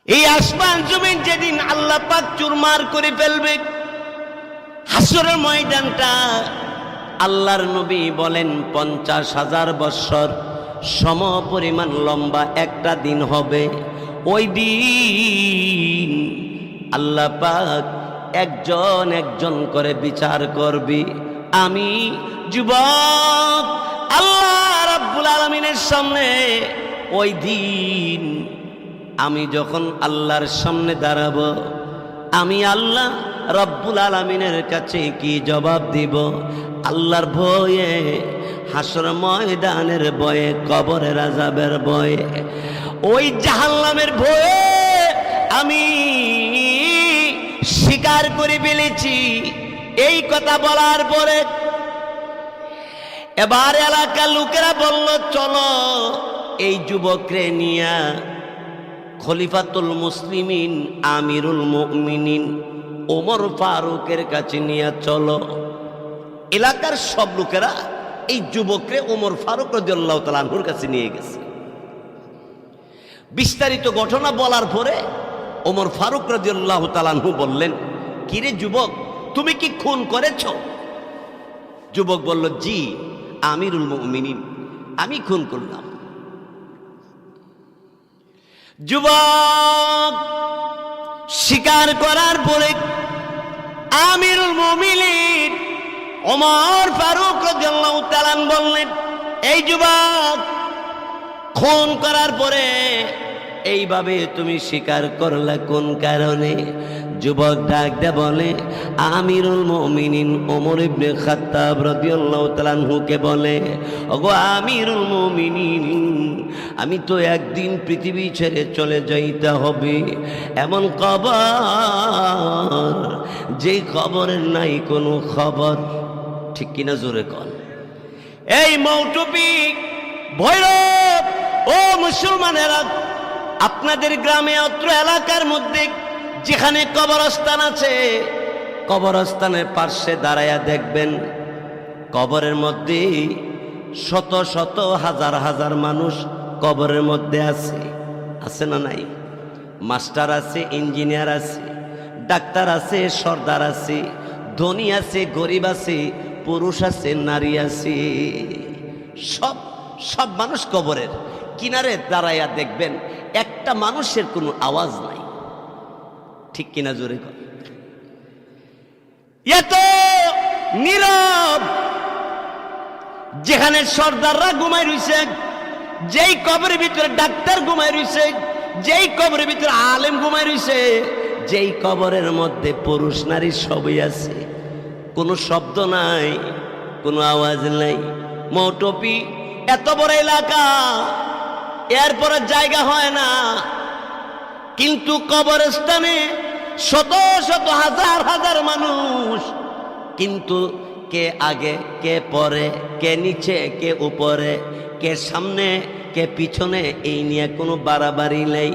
এই আসমান জমিন যেদিন আল্লাহ পাক চুরমার করে ফেলবে, হাসরের ময়দানটা আল্লাহর নবী বলেন 50,000 বৎসর সম পরিমাণ লম্বা একটা দিন হবে। ওই দিন আল্লাহ পাক একজন একজন করে বিচার করবি। আমি যুবক আল্লাহ রাব্বুল আলামিনের সামনে ওই দিন আমি যখন আল্লাহর সামনে দাঁড়াবো, আমি আল্লাহ রব্বুল আলামিনের কাছে কি জবাব দিব? আল্লাহর ভয়ে, হাসর ময়দানের ভয়ে, কবরের আযাবের ভয়ে, ওই জাহান্নামের ভয়ে আমি স্বীকার করে ফেলেছি। এই কথা বলার পরে এবার এলাকার লোকেরা বলল, চলো এই যুবকরে নিয়া খলিফাতুল মুসলিমিন আমিরুল মুমিনিন ওমর ফারুকের কাছে নিয়ে চলো। এলাকার সব লোকেরা এই যুবকরে ওমর ফারুক রাদিয়াল্লাহু তাআলা আনহুর কাছে নিয়ে গেছে। বিস্তারিত ঘটনা বলার পরে ওমর ফারুক রাদিয়াল্লাহু তাআলা আনহু বললেন, কিরে যুবক, তুমি কি খুন করেছ? যুবক বলল, জি আমিরুল মুমিনিন, আমি খুন করলাম। যুবক স্বীকার করার পরে আমিরুল মুমিনিন ওমর ফারুক রাদিয়াল্লাহু তাআলা বললেন, এই যুবক, খুন করার পরে এইভাবে তুমি স্বীকার করলে কোন কারণে? যুবক ডাক দিয়ে বলে, আমিরুল মুমিনিন ওমর ইবনে খাত্তাব রাদিয়াল্লাহু তাআলা আনহুকে বলে, ওগো আমিরুল মুমিনিন, আমি তো একদিন পৃথিবী ছেড়ে চলে যাইতে হবে। এমন কবর, যে কবরের নাই কোনো খবর। ঠিক কিনা জোরে কন? এই মৌটুপি ভৈরব ও মুসলমানেরা, আপনাদের গ্রামে অত্র এলাকার মধ্যে যেখানে কবরস্থান আছে, কবরস্থানের পার্শ্বে দাঁড়ায়া দেখবেন কবরের মধ্যে শত শত হাজার হাজার মানুষ কবরের মধ্যে আছে। আছে না নাই? মাস্টার আছে, ইঞ্জিনিয়ার আছে, ডাক্তার আছে, সর্দার আছে, ধনী আছে, গরিব আছে, পুরুষ আছে, নারী আছে, সব সব মানুষ কবরের কিনারে দাঁড়ায়া দেখবেন একটা মানুষের কোনো আওয়াজ নাই। ঠিক কিনা জোরে কর? এত নীরব, যেখানে সর্দাররা ঘুমায় রইছে, যেই কবরের ভিতরে ডাক্তার ঘুমায় রইছে, যেই কবরের ভিতরে আলেম ঘুমায় রইছে, যেই কবরের মধ্যে পুরুষ নারী সবই আছে, কোনো শব্দ নাই, কোনো আওয়াজ নাই। মৌটপি এত বড় এলাকা, এরপরে জায়গা হয় না, কিন্তু কবরস্থানে শত শত হাজার হাজার মানুষ, কিন্তু কে আগে, কে পরে, কে নিচে, কে উপরে, কে সামনে, কে পিছনে, এই নিয়ে কোনো বাড়াবাড়ি নেই,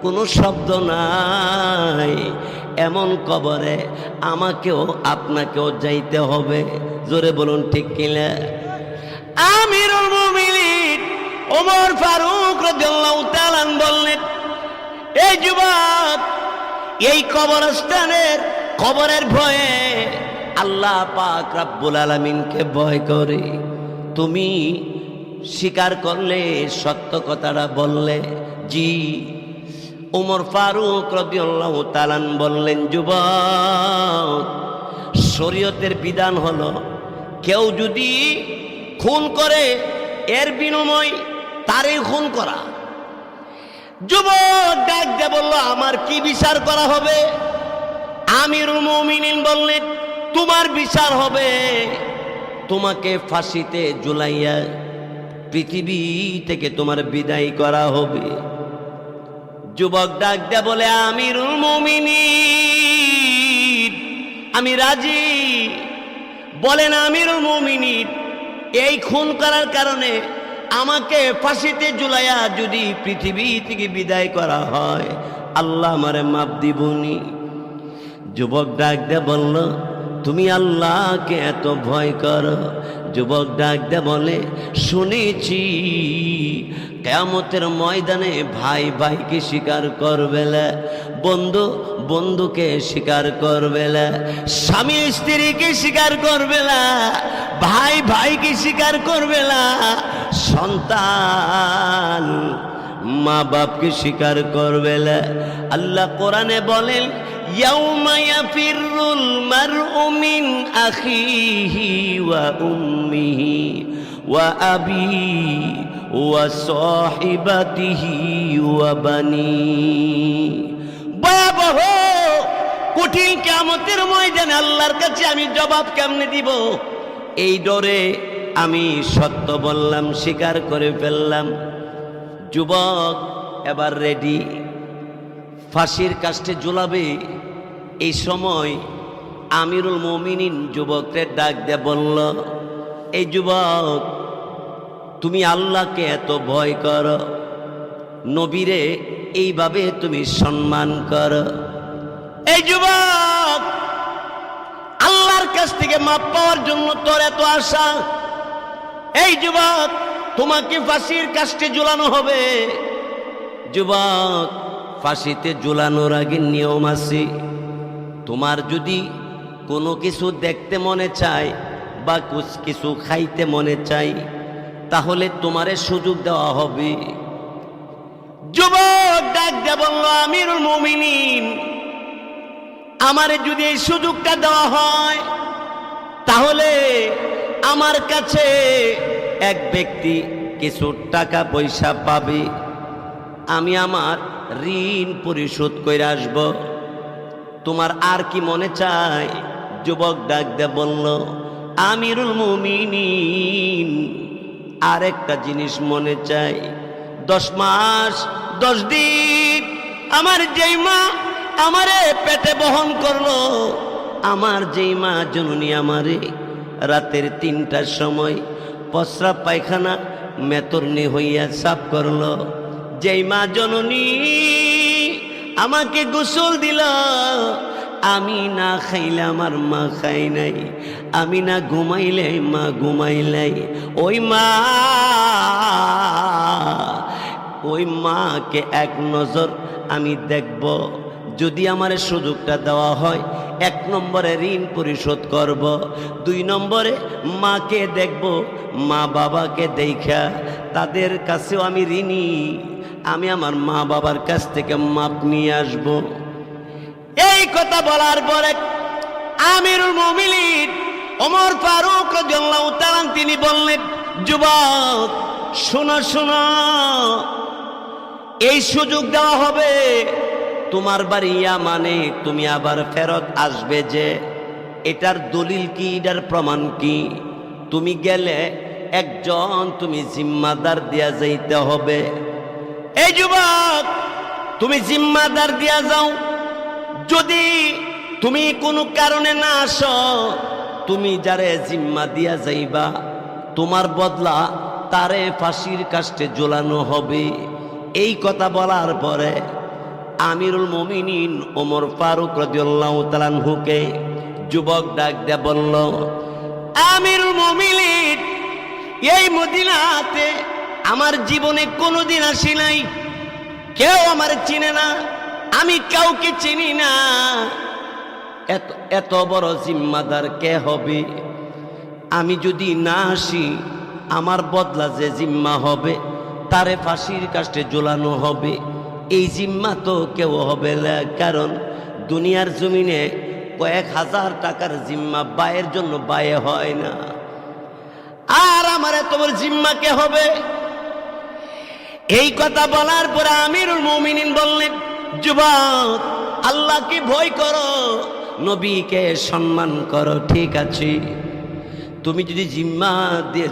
কোনো শব্দ নাই। এমন কবরে আমাকেও আপনাকেও যাইতে হবে। জোরে বলুন ঠিক কিনা? আমিরুল মুমিনিন ওমর ফারুক রাদিয়াল্লাহু তাআলা বললেন, এই যুবক, এই কবরস্থানের কবরের ভয়ে আল্লাহ পাক রব্বুল আলামিনকে ভয় করে তুমি স্বীকার করলে, সত্য কথাটা বললে। জি। ওমর ফারুক রাদিয়াল্লাহু তাআলা বললেন, যুবক, শরীয়তের বিধান হলো কেউ যদি খুন করে এর বিনিময় তারই খুন করা। যুবক ডাক দিয়ে বলল, আমার কি বিচার করা হবে? আমিরুল মুমিনিন বললেন, তোমার বিচার হবে, তোমাকে ফাঁসিতে ঝুলাইয়া পৃথিবী থেকে তোমার বিদায় করা হবে। যুবক ডাক দিয়ে বলে, আমিরুল মুমিনিন, আমি রাজি। বলেন, আমিরুল মুমিনিন, এই খুন করার কারণে আমাকে ফাঁসিতে ঝুলাইয়া যদি পৃথিবী থেকে বিদায় করা হয়, আল্লাহ আমারে মাপ দিবনি। যুবক ডাক দিয়ে বলল, তুমি আল্লাহকে এত ভয় করো। যুবক ডাক দে বলে, শুনেছি কিয়ামতের ময়দানে ভাই ভাইকে স্বীকার করবে না, বন্ধু বন্ধুকে স্বীকার করবে না, স্বামী স্ত্রীকে স্বীকার করবে না, ভাই ভাইকে স্বীকার করবে না, সন্তান মা বাপকে স্বীকার করবে না। আল্লাহ কোরআনে বলেন, ইয়াউমা ইয়াফিরুল মারউ মিন আখিহি ওয়া উম্মিহি ওয়া আবিহি ওয়া সাহিবাতিহি ওয়া বানি। ভয়াবহ কঠিন কিয়ামতের ময়দানে আল্লাহর কাছে আমি জবাব কেমনে দিব? এই ডরে আমি সত্য বললাম, স্বীকার করে ফেললাম। যুবক এবার রেডি, ফাঁসির কাস্টে ঝুলাবে। এই সময় আমিরুল মুমিনিন যুবককে ডাক দিয়ে বলল, এই যুবক, তুমি আল্লাহকে এত ভয় করো, নবীরে এইভাবে তুমি সম্মান করো। এই যুবক, আল্লাহর কাছ থেকে মাপ পাওয়ার জন্য তোর এত আশা। এই যুবক, তোমাকে ফাঁসির কাস্টে ঝুলানো হবে। যুবক, ফাঁসিতে ঝুলানোর আগে নিয়ম আছে। তোমার যদি কোনো কিছু দেখতে মনে চায় বা কিছু খাইতে মনে চাই, তাহলে তোমারে সুযোগ দেওয়া হবে। যুবক ডাক দিয়ে বলল, আমিরুল মুমিনিন, আমারে যদি এই সুযোগটা দেওয়া হয়, তাহলে আমার কাছে এক ব্যক্তি কিছু টাকা পয়সা পাবে, আমি আমার ঋণ পরিশোধ করে আসব। তোমার আর কি মনে চায়? যুবক ডাক দিয়ে বলল, আমিরুল মুমিনিন, আর একটা জিনিস মনে চাই। 10 মাস 10 দিন আমার যেই মা আমারে পেটে বহন করলো, আমার যেই মা জননী আমারে রাতের 3টার সময় প্রস্রাব পায়খানা মেতরনি হইয়া সাফ করলো, যেই মা জননী আমাকে গোসল দিল, আমি না খাইলে আমার মা খাই নাই, আমি না ঘুমাইলে মা ঘুমাইলাই, ওই মাকে এক নজর আমি দেখব। যদি আমার সুযোগটা দেওয়া হয়, 1 নম্বরে ঋণ পরিশোধ করব, 2 নম্বরে মাকে দেখব, মা বাবাকে দেখা তাদের কাছেও আমি ঋণী, আমি আমার মা বাবার কাছ থেকে মাপ নিয়ে আসব। এই কথা বলার পরে আমিরুল মুমিনিন ওমর ফারুক রাদিয়াল্লাহু তাআলা তিনি বললেন, যুবক শোনো শোনো, এই সুযোগ দেওয়া হবে, তোমার বাড়ি ইয়ামানে, তুমি আবার ফেরত আসবে যে, এটার দলিল কি, এটার প্রমাণ কি? তুমি গেলে একজন তুমি জিম্মাদার দিয়া যাইতে হবে। এই যুবক, তুমি জিম্মাদার দিয়া যাও। যদি তুমি কোনো কারণে না আসো, তুমি যারে জিম্মা দিয়া যাইবা, তোমার বদলা তারে ফাঁসির কাস্টে ঝোলানো হবে। এই কথা বলার পরে আমিরুল মুমিনিন ওমর ফারুক রাদিয়াল্লাহু তাআলা আনহুকে যুবক ডাক দিয়ে বলল, আমিরুল মুমিনিন, এই মদিনাতে আমার জীবনে কোনোদিন আসি নাই, কেউ আমার চিনে না, আমি কাউকে চিনি না, এত বড় জিম্মাদার কে হবে? আমি যদি না আসি, আমার বদলা যে জিম্মা হবে তারে ফাঁসির কাস্টে ঝোলানো হবে। এই জিম্মা তো কেউ হবে না, কারণ দুনিয়ার জমিনে কয়েক হাজার টাকার জিম্মা বায়ের জন্য বায়ে হয় না, আর আমার এত বড় জিম্মা কে হবে? এই কথা বলার পরে আমিরুল মুমিনিন বললেন, যুবক, আল্লাহকে ভয় করো, নবীকে সম্মান করো, ঠিক আছে, তুমি যদি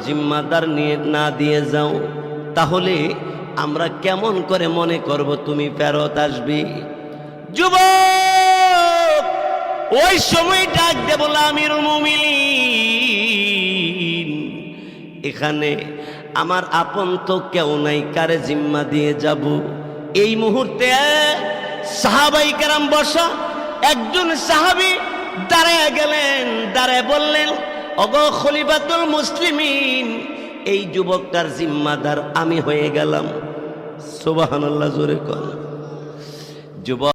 জিম্মাদার নিয়ে না দিয়ে যাও, তাহলে আমরা কেমন করে মনে করব তুমি ফেরত আসবে? যুবক ওই সময় ডাক দে বলে, আমিরুল মুমিনিন, এখানে আমার আপন তো কেউ নাই, কারে জিম্মা দিয়ে যাব? এই মুহূর্তে সাহাবাই কেরাম বসা, একজন সাহাবী দাঁড়ায় গেলেন, দাঁড়ায় বললেন, ওগো খলিফাতুল মুসলিমিন, এই যুবকটার জিম্মাদার আমি হয়ে গেলাম। সুবহানাল্লাহ, জোরে কর। যুবক